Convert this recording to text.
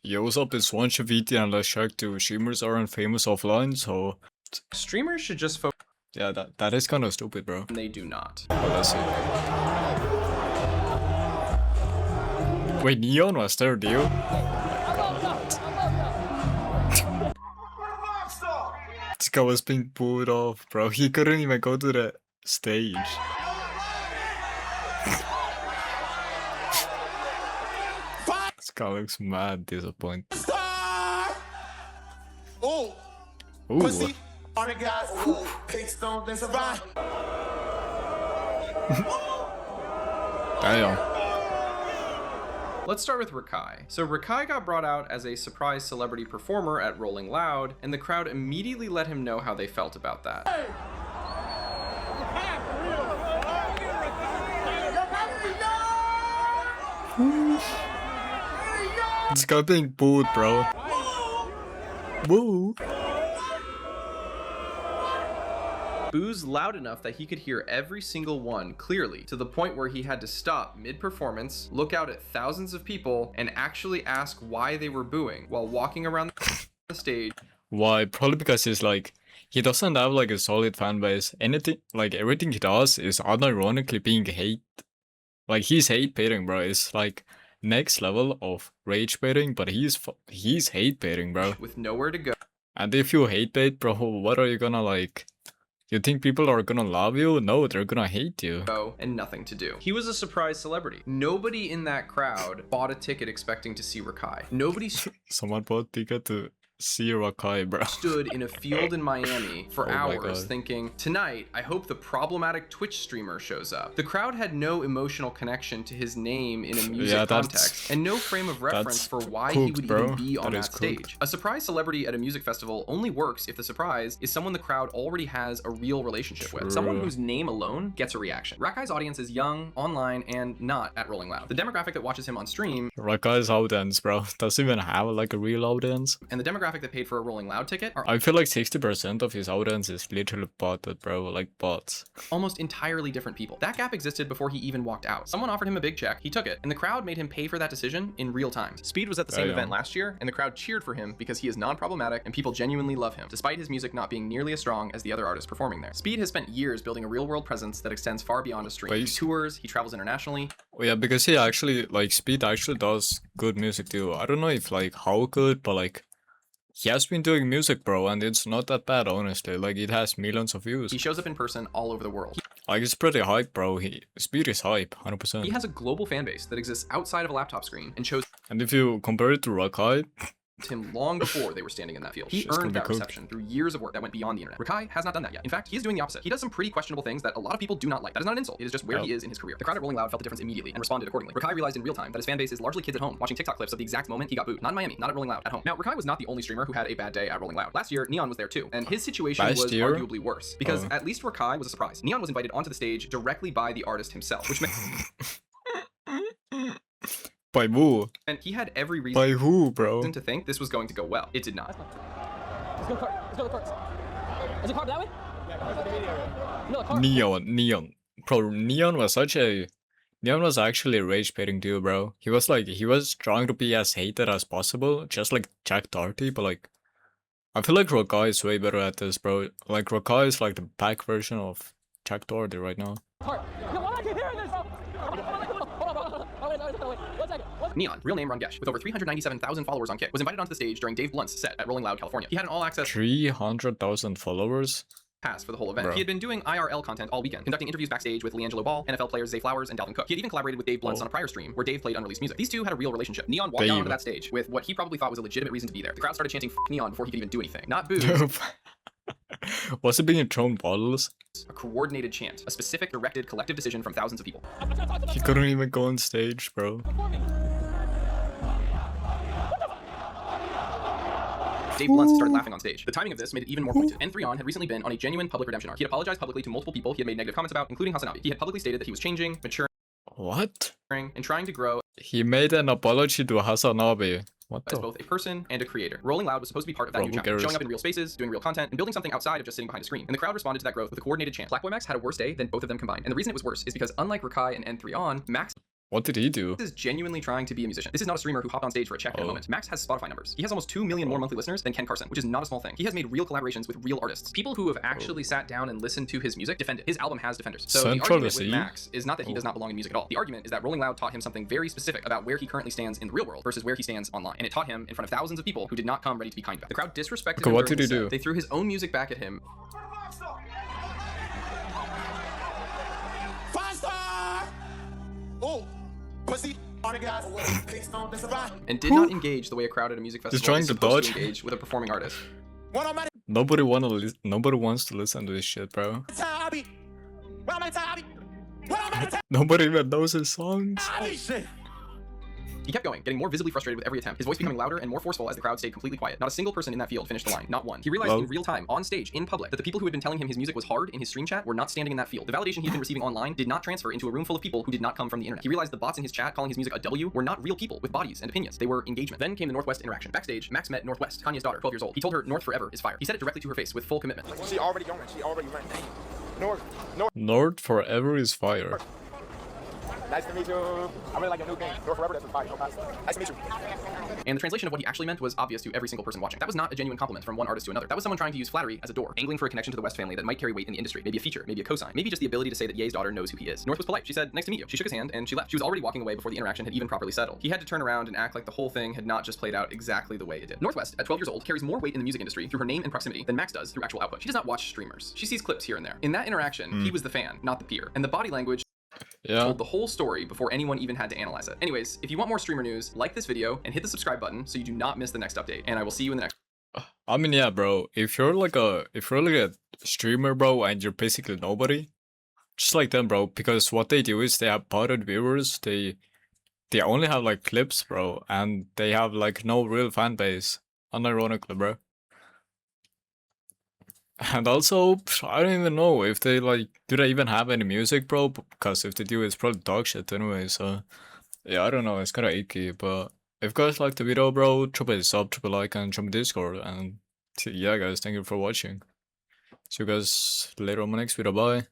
Yo, what's up? It's one VT and let's check to streamers aren't famous offline, so Streamers should just focus. yeah, that is kind of stupid, bro. They do not. Oh, that's it. Wait, Neon was there, dude? This guy was being pulled off, bro. He couldn't even go to the stage. This guy looks mad disappointed. Oh, Ooh. pussy. All the guys, take stones, they survive. Damn. Let's start with Rakai. So Rakai got brought out as a surprise celebrity performer at Rolling Loud, and the crowd immediately let him know how they felt about that. This guy being booed, bro. Woo. Boos loud enough that he could hear every single one clearly, to the point where he had to stop mid-performance, look out at thousands of people, and actually ask why they were booing while walking around the stage. Why? Probably because he's like, he doesn't have like a solid fan base. Anything, like everything he does is unironically being hate. Like he's hate baiting, bro. It's like next level of rage baiting, but he's hate baiting, bro. With nowhere to go. And if you hate bait, bro, what are you gonna like? You think people are gonna love you? No, they're gonna hate you. And nothing to do. He was a surprise celebrity. Nobody in that crowd bought a ticket expecting to see Rakai. Nobody Someone bought a ticket to see Rakai, bro. stood in a field in Miami for Oh my hours God. thinking, tonight, I hope the problematic Twitch streamer shows up. The crowd had no emotional connection to his name in a music Yeah, that's- context, and no frame of reference for why he cooked, would bro. even be on That is that stage. A surprise celebrity at a music festival only works if the surprise is someone the crowd already has a real relationship with. Someone True. whose name alone gets a reaction. Rakai's audience is young, online, and not at Rolling Loud. The demographic that watches him on stream Rakai's audience, bro, doesn't even have like a real audience. and the demographic that paid for a Rolling Loud ticket are I feel like 60% of his audience is literally botted, bro, like bots. almost entirely different people. That gap existed before he even walked out. Someone offered him a big check, he took it, and the crowd made him pay for that decision in real time. Speed was at the same Damn. event last year, and the crowd cheered for him because he is non-problematic and people genuinely love him, despite his music not being nearly as strong as the other artists performing there. Speed has spent years building a real-world presence that extends far beyond a stream. He Wait. tours, he travels internationally. Oh, yeah, because he actually, like, Speed actually does good music too. I don't know if, like, how good, but, like, he has been doing music, bro, and it's not that bad, honestly. Like, it has millions of views. He shows up in person all over the world. Like, it's pretty hype, bro. Speed is hype, 100%. He has a global fan base that exists outside of a laptop screen and chose And if you compare it to Rakai, him long before they were standing in that field. He Shit's gonna earned be that cooked. reception through years of work that went beyond the internet. Rakai has not done that yet. In fact, he is doing the opposite. He does some pretty questionable things that a lot of people do not like. That is not an insult. It is just where he is in his career. The crowd at Rolling Loud felt the difference immediately and responded accordingly. Rakai realized in real time that his fan base is largely kids at home, watching TikTok clips of the exact moment he got booed. Not in Miami, not at Rolling Loud, at home. Now, Rakai was not the only streamer who had a bad day at Rolling Loud. Last year, Neon was there too, and his situation Last was year? arguably worse, because at least Rakai was a surprise. Neon was invited onto the stage directly by the artist himself, which meant by who? and he had every reason By who, bro? to think this was going to go well. It did not. Let's go to the cart. Let's go to the carts. Is the cart that way? No, the cart. Neon. Bro, Neon was actually rage baiting too, bro. He was trying to be as hated as possible, just like Jack Doherty, but like, I feel like Rakai is way better at this, bro. Like, Rakai is like the back version of Jack Doherty right now. Cart. Yo, why am I hearing this? Hold on. Wait. 1 second. Neon, real name Rangesh, with over 397,000 followers on Kick, was invited onto the stage during Dave Blunt's set at Rolling Loud, California. He had an all-access 300,000 followers? pass for the whole event. Bro. He had been doing IRL content all weekend, conducting interviews backstage with LeAngelo Ball, NFL players Zay Flowers, and Dalvin Cook. He had even collaborated with Dave Blunt's on a prior stream where Dave played unreleased music. These two had a real relationship. Neon walked Dave. down onto that stage with what he probably thought was a legitimate reason to be there. The crowd started chanting "F Neon" before he could even do anything. Not boo, Was it being thrown bottles? a coordinated chant, a specific, directed, collective decision from thousands of people. He couldn't even go on stage, bro. Dave Blunt started laughing on stage. The timing of this made it even more pointed. N3On had recently been on a genuine public redemption arc. He had apologized publicly to multiple people he had made negative comments about, including Hasanabi. He had publicly stated that he was changing, maturing, What? and trying to grow He made an apology to Hasanabe. What as the? both a person and a creator. Rolling Loud was supposed to be part of that Bro, new who chapter, cares? showing up in real spaces, doing real content, and building something outside of just sitting behind a screen. And the crowd responded to that growth with a coordinated chant. Black Boy Max had a worse day than both of them combined. And the reason it was worse is because unlike Rakai and N3On, Max What did he do? Is genuinely trying to be a musician. This is not a streamer who hopped on stage for a check in a moment. Max has Spotify numbers. He has almost 2 million more monthly listeners than Ken Carson, which is not a small thing. He has made real collaborations with real artists. People who have actually sat down and listened to his music defend it. His album has defenders. So the argument with Max is not that he does not belong in music at all. The argument is that Rolling Loud taught him something very specific about where he currently stands in the real world versus where he stands online. And it taught him in front of thousands of people who did not come ready to be kind about. The crowd disrespected him. What did he do? They threw his own music back at him. 5-star! Oh, pussy. All the guys don't survive. And did not engage the way a crowd at a music festival trying is to supposed dodge. to engage with a performing artist. Nobody wants to listen to this shit, bro. Nobody even knows his songs. He kept going, getting more visibly frustrated with every attempt, his voice becoming louder and more forceful as the crowd stayed completely quiet. Not a single person in that field finished the line, not one. He realized in real time, on stage, in public, that the people who had been telling him his music was hard in his stream chat were not standing in that field. The validation he had been receiving online did not transfer into a room full of people who did not come from the internet. He realized the bots in his chat calling his music a W were not real people with bodies and opinions. They were engagement. Then came the Northwest interaction. Backstage, Max met Northwest, Kanye's daughter, 12 years old. He told her North forever is fire. He said it directly to her face with full commitment. She already going. She already went. North forever is fire. Nice to meet you. I really like your new game. North forever, that's fire. Nice to meet you. And the translation of what he actually meant was obvious to every single person watching. That was not a genuine compliment from one artist to another. That was someone trying to use flattery as a door, angling for a connection to the West family that might carry weight in the industry. Maybe a feature, maybe a cosign, maybe just the ability to say that Ye's daughter knows who he is. North was polite. She said, "Nice to meet you." She shook his hand and she left. She was already walking away before the interaction had even properly settled. He had to turn around and act like the whole thing had not just played out exactly the way it did. Northwest, at 12 years old, carries more weight in the music industry through her name and proximity than Max does through actual output. She does not watch streamers. She sees clips here and there. In that interaction, he was the fan, not the peer. And the body language told the whole story before anyone even had to analyze it. Anyways, if you want more streamer news, like this video and hit the subscribe button so you do not miss the next update. And I will see you in the next. I mean, yeah, bro. If you're like a streamer, bro, and you're basically nobody, just like them, bro. Because what they do is they have potted viewers. They only have like clips, bro, and they have like no real fan base. Unironically, bro. And also, I don't even know if they do they even have any music, bro? Because if they do, it's probably dog shit anyway. So yeah, I don't know. It's kind of icky, but if you guys liked the video, bro, drop a sub, drop a like, and join my Discord. And yeah, guys, thank you for watching. See you guys later on my next video. Bye.